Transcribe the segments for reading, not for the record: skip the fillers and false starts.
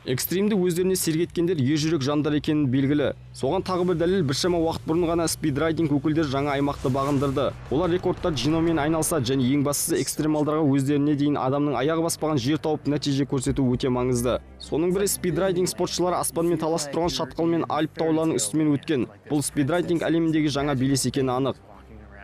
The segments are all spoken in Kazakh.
Экстримді өздеріне сергеткендер ержүрек жандар екенін белгілі. Соған тағы бір дәлел біршама уақыт бұрын ғана спидрайдинг өкілдері жаңа аймақты бағындырды. Олар рекордтар жинаумен айналысады және ең бастысы экстремалдарға өздеріне дейін адамның аяғы баспаған жер тауып нәтиже көрсету өте маңызды. Соның бірі спидрайдинг спортшылары аспанмен таласып тұрған шатқал мен Альп тауларының үстімен өткен. Бұл спидрайдинг әлеміндегі жаңа белес екені анық.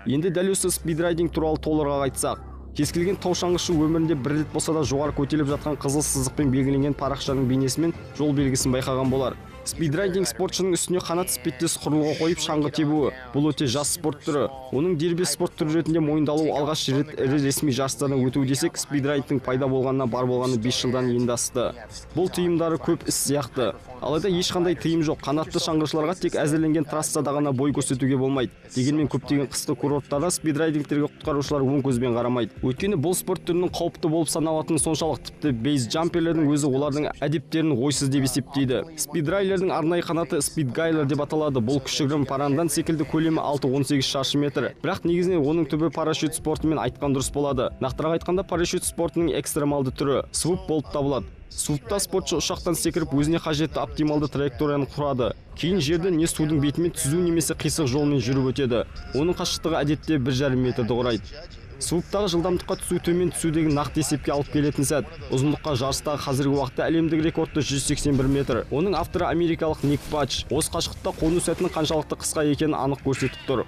Енді дәл осы спидрайдинг туралы толығырақ айтсақ, кез келген тау шаңғышы өмірінде бір рет болса да жоғары көтеріліп жатқан қызыл сызықпен белгіленген парақшаның бейнесімен жол белгісін байқаған болар. Спидрайдинг спортшының үстіне қанат іспеттес құрылғы қойып шаңғы тебуі. Бұл өте жас спорт түрі. Оның дербес спорт түрі ретінде мойындалуы алғаш рет ірі ресми жарыстардан өтуі десек, спидрайдингтің пайда болғанына бар болғаны 5 жылдан енді асты. Бұл тыйымдары көп іс сияқты. Алайда ешқандай тыйым жоқ. Қанатты шаңғышыларға тек әзірленген трассада ғана бой көрсетуге болмайды. Дегенмен көптеген қысқы курорттарда спидрайдингтерге құтқарушылар оң көзбен қарамайды. Өйткені бұл спорт түрінің қауіпті болып саналатыны соншалық, тіпті бейс джамперлердің өзі олардың әдептерін ойсыз деп есептейді. Спидрайлердің арнайы қанаты спидгайлер деп аталады. Бұл кішігірім парандан секілді көлемі 6-18 шаршы метр. Бірақ негізінен оның түбі парашют спортымен айтқан дұрыс болады. Нақтырақ айтқанда парашют спортының экстремалды түрі свуп болып табылады. Свупта спортшы ұшақтан секіріп өзіне қажетті оптималды траекторияны құрады. Кейін жерді не судың бетімен түзу немесе қисық жолмен жүріп өтеді. Оның қашықтығы әдетте 1,5 метрді құрайды. Свуптағы жылдамдыққа түсу төмен түсудегі нақты есепке алып келетін сәт. Ұзындыққа жарыстағы қазіргі уақытта әлемдік рекордты 181 метр. Оның авторы америкалық Ник Патч. Осы қашықтықта қону сәтінің қаншалықты қысқа екенін анық көрсетіп тұр.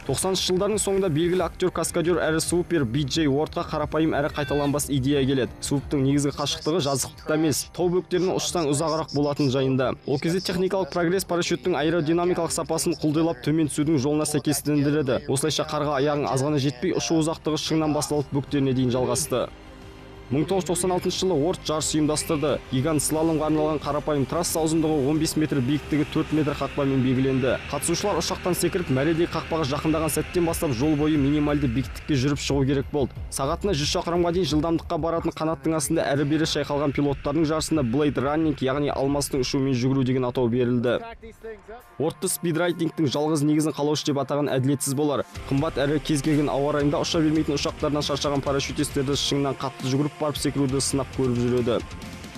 90 жылдардың соңында белгілі актер-каскадер әрі свупер Би-Джей Уортқа қарапайым әрі қайталанбас идея келеді. Свуптың негізгі қашықтығы жазықтықта емес, тау бөктерінен ұшсаң ұзағырақ болатын жайында. Ол кезде техникалық прогресс парашюттің аэродинамикалық сапасын құлдилап төмен түсудің жолына сәйкестендіреді. Осылайша қарға аяғың азғана жетпей, ұшу ұзақтығы шыңнан басталып бөктеріне дейін жалғасты. 1996 жылы Уорт жарыс ұйымдастырды. Гигант слаломға арналған қарапайым трасса ұзындығы 15 метр, биіктігі 4 метр қақпамен белгіленді. Қатысушылар ұшақтан секіріп, мәредей қақпаға жақындаған сәттен бастап жол бойы минималды биіктікке жүріп шығу керек болды. Сағатына 100 шақырымға дейін жылдамдыққа баратын қанаттың астында әрі-бері шайқалған пилоттардың жарысында Blade Running, яғни алмастың ұшуымен жүгіру деген атау берілді. Уортты спидрайдингтің жалғыз негізін қалаушы деп атаған әділетсіз болар. Қымбат әрі кез келген ауа райында ұша бермейтін ұшақтардан шаршаған парашютистерді шыңнан қатты жүгіріп барып секіруді сынап көріп жүреді.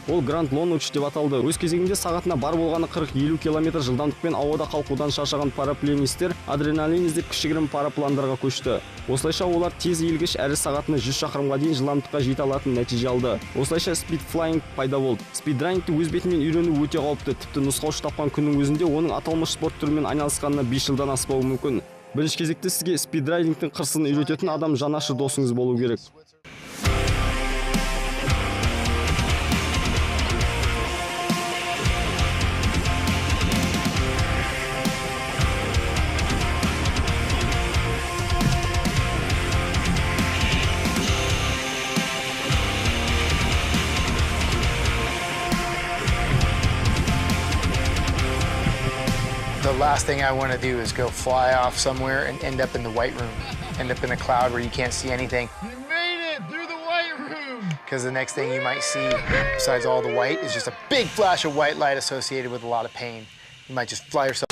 Ол Гранд Лонуч деп аталды. Өз кезегінде сағатына бар болғаны 40-50 км жылдамдықпен ауада қалқудан шаршаған парапланистер адреналин іздеп кішігірім парапландарға көшті. Осылайша олар тез иілгіш әрі сағатына 100 шақырымға дейін жылдамдыққа жете алатын нәтиже алды. Осылайша спидфлайинг пайда болды. Спидрайдингті өз бетімен үйрену өте қауіпті. Тіпті нұсқаушы тапқан күннің өзінде оның аталмыш спорт түрімен айналысқанына 5 жылдан аспауы мүмкін. Бірінші кезекте сізге спидрайдингтің қыр-сырын үйрететін адам жанашыр досыңыз болу керек. The last thing I want to do is go fly off somewhere and end up in the white room, end up in a cloud where you can't see anything. You made it through the white room! Because the next thing you might see, besides all the white, is just a big flash of white light associated with a lot of pain. You might just fly yourself